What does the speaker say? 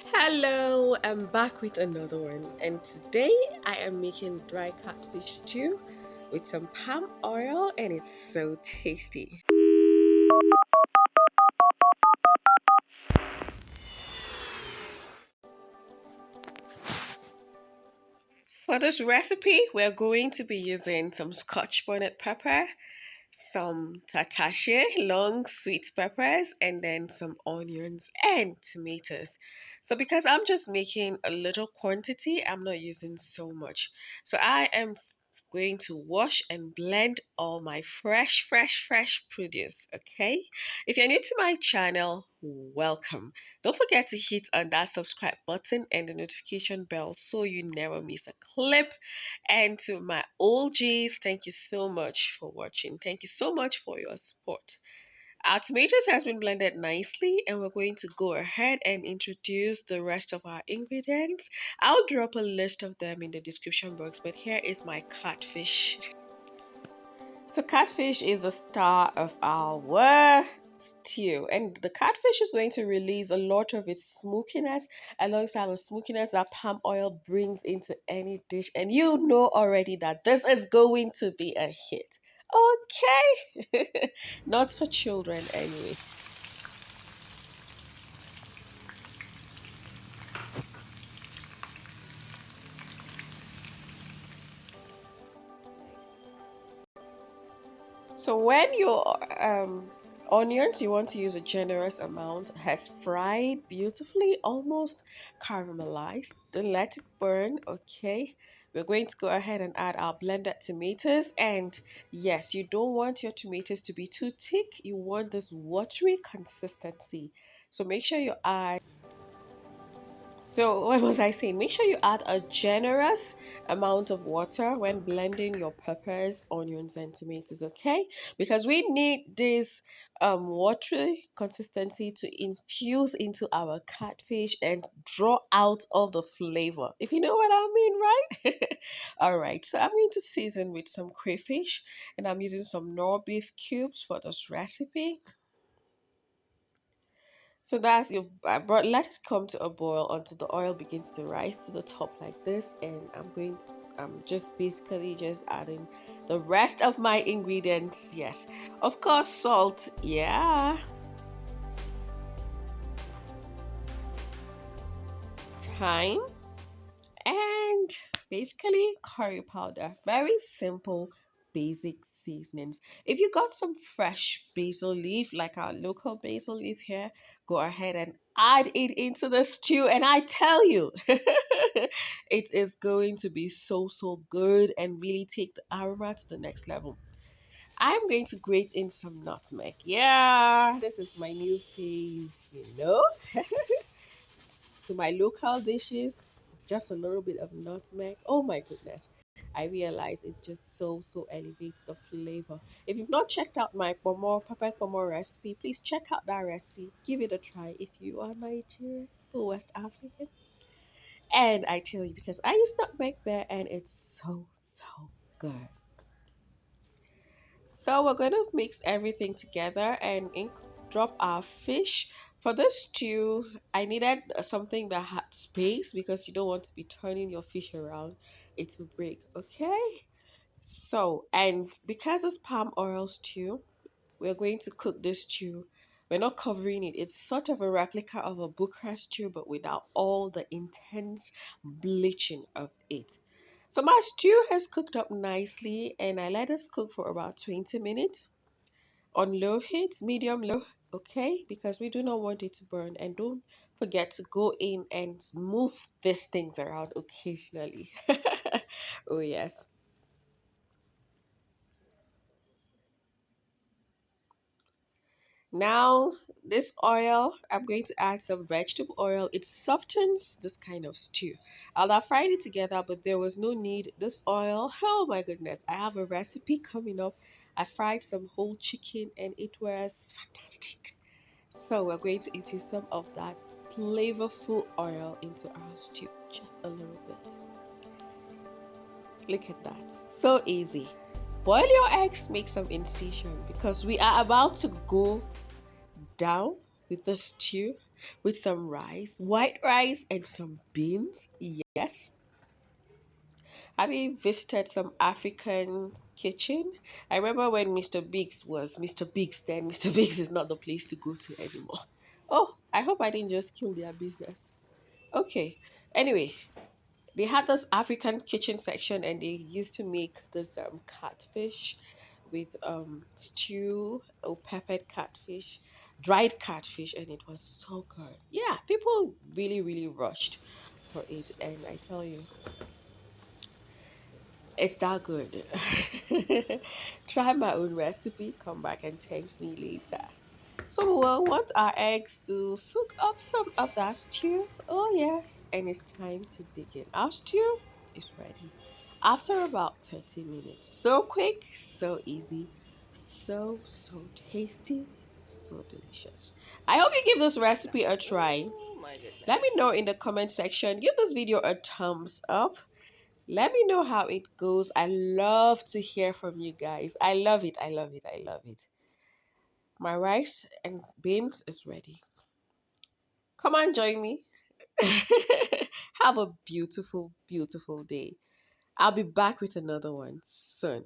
Hello, I'm back with another one, and today I am making dry catfish stew with some palm oil, and it's so tasty. For this recipe, we're going to be using some Scotch bonnet pepper, some tatashe, long sweet peppers, and then some onions and tomatoes. So because I'm just making a little quantity, I'm not using so much. So I am going to wash and blend all my fresh produce. Okay, if you're new to my channel, welcome. Don't forget to hit on that subscribe button and the notification bell so you never miss a clip. And to my OGs, thank you so much for watching. Thank you so much for your support. Our tomatoes has been blended nicely, and we're going to go ahead and introduce the rest of our ingredients. I'll drop a list of them in the description box, but here is my catfish. So catfish is the star of our stew, and the catfish is going to release a lot of its smokiness alongside the smokiness that palm oil brings into any dish, and you know already that this is going to be a hit. Okay. Not for children anyway. So when your onions, you want to use a generous amount, has fried beautifully, almost caramelized. Don't let it burn, okay? We're going to go ahead and add our blended tomatoes. And yes, you don't want your tomatoes to be too thick. You want this watery consistency. So make sure you add what was I saying? Make sure you add a generous amount of water when blending your peppers, onions, and tomatoes, okay? Because we need this watery consistency to infuse into our catfish and draw out all the flavor. If you know what I mean, right? All right, so I'm going to season with some crayfish, and I'm using some nor beef cubes for this recipe. So that's your I brought let it come to a boil until the oil begins to rise to the top like this, and I'm just basically just adding the rest of my ingredients. Yes. Of course, salt, yeah. Thyme and basically curry powder. Very simple, basic seasonings. If you got some fresh basil leaf, like our local basil leaf here, go ahead and add it into the stew. And I tell you, it is going to be so good and really take the aroma to the next level. I'm going to grate in some nutmeg. Yeah, this is my new fave, you know. To my local dishes, just a little bit of nutmeg. Oh my goodness. I realize it's just so elevates the flavor. If you've not checked out my pepper pomo recipe, please check out that recipe. Give it a try if you are Nigerian or West African. And I tell you, because I use nutmeg there and it's so good. So we're going to mix everything together and drop our fish. For this stew, I needed something that had space because you don't want to be turning your fish around. It will break, okay? So, and because it's palm oil stew, we're going to cook this stew. We're not covering it. It's sort of a replica of a Bucharest stew, but without all the intense bleaching of it. So my stew has cooked up nicely, and I let us cook for about 20 minutes on low heat, medium low, okay? Because we do not want it to burn. And don't forget to go in and move these things around occasionally. Oh, yes. Now, this oil, I'm going to add some vegetable oil. It softens this kind of stew. I'll have fried it together, but there was no need. This oil, oh my goodness, I have a recipe coming up. I fried some whole chicken and it was fantastic. So we're going to infuse some of that flavorful oil into our stew, just a little bit. Look at that, so easy. Boil your eggs, make some incision because we are about to go down with the stew. with some rice, white rice, and some beans. Yes. Have you visited some African kitchen? I remember when Mr. Biggs was Mr. Biggs then. Mr. Biggs is not the place to go to anymore. Oh, I hope I didn't just kill their business. Okay. Anyway, they had this African kitchen section and they used to make this catfish with stew or peppered catfish, dried catfish, and it was so good. Yeah, people really, really rushed for it. And I tell you, it's that good. Try my own recipe, come back and thank me later. So we'll want our eggs to soak up some of that stew. Oh, yes. And it's time to dig in. Our stew is ready after about 30 minutes. So quick, so easy, so tasty, so delicious. I hope you give this recipe a try. Oh my Let me goodness. know in the comment section. Give this video a thumbs up. Let me know how it goes. I love to hear from you guys. I love it. I love it. I love it. My rice and beans is ready. Come on, join me. Have a beautiful, beautiful day. I'll be back with another one soon.